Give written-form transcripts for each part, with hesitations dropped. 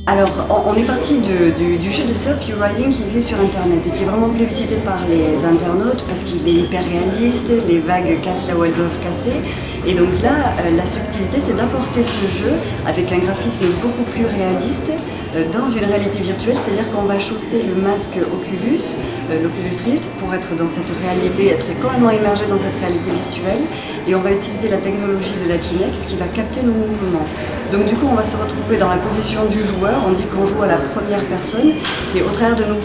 Alors, on est parti du jeu de surf YouRiding qui existe sur internet et qui est vraiment plébiscité par les internautes parce qu'il est hyper réaliste, les vagues cassent là où elles doivent casser. Et donc là, la subtilité, c'est d'apporter ce jeu avec un graphisme beaucoup plus réaliste dans une réalité virtuelle, c'est-à-dire qu'on va chausser le masque Oculus, l'Oculus Rift, pour être dans cette réalité, être complètement immergé dans cette réalité virtuelle. Et on va utiliser la technologie de la Kinect qui va capter nos mouvements. Donc du coup, on va se retrouver dans la position du joueur. On dit qu'on joue à la première personne. C'est au travers de nos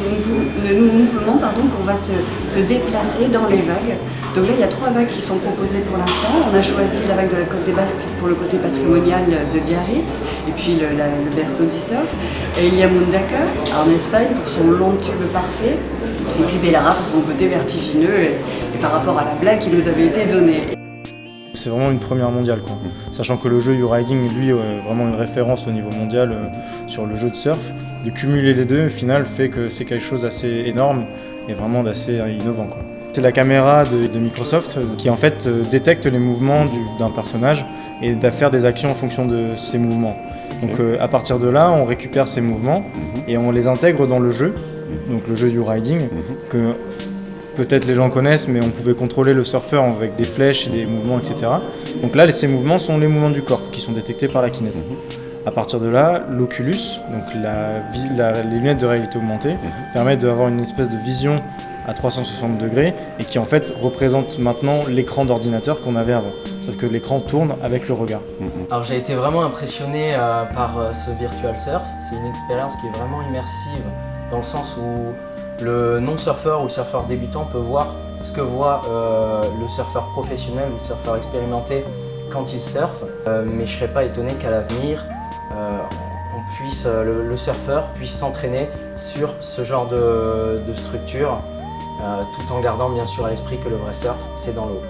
mouvements qu'on va se déplacer dans les vagues. Donc là, il y a 3 vagues qui sont proposées pour l'instant. On a choisi la vague de la Côte des Basques pour le côté patrimonial de Biarritz, et puis le berceau du surf. Et il y a Mundaka en Espagne pour son long tube parfait, et puis Bellara pour son côté vertigineux et par rapport à la blague qui nous avait été donnée. C'est vraiment une première mondiale, quoi. Sachant que le jeu YouRiding, lui, est vraiment une référence au niveau mondial sur le jeu de surf. De cumuler les deux, au final, fait que c'est quelque chose d'assez énorme et vraiment d'assez innovant, quoi. C'est la caméra de Microsoft qui en fait détecte les mouvements d'un personnage et va faire des actions en fonction de ses mouvements. Donc à partir de là, on récupère ces mouvements et on les intègre dans le jeu, donc le jeu YouRiding, que peut-être les gens connaissent, mais on pouvait contrôler le surfeur avec des flèches et des mouvements, etc. Donc là, ces mouvements sont les mouvements du corps qui sont détectés par la Kinect. À partir de là, l'Oculus, donc les lunettes de réalité augmentée, permettent d'avoir une espèce de vision à 360 degrés et qui en fait représente maintenant l'écran d'ordinateur qu'on avait avant. Sauf que l'écran tourne avec le regard. Alors j'ai été vraiment impressionné par ce Virtual Surf. C'est une expérience qui est vraiment immersive dans le sens où le non-surfeur ou le surfeur débutant peut voir ce que voit le surfeur professionnel ou le surfeur expérimenté quand il surfe. Mais je ne serais pas étonné qu'à l'avenir, le surfeur puisse s'entraîner sur ce genre de structure, tout en gardant bien sûr à l'esprit que le vrai surf, c'est dans l'eau.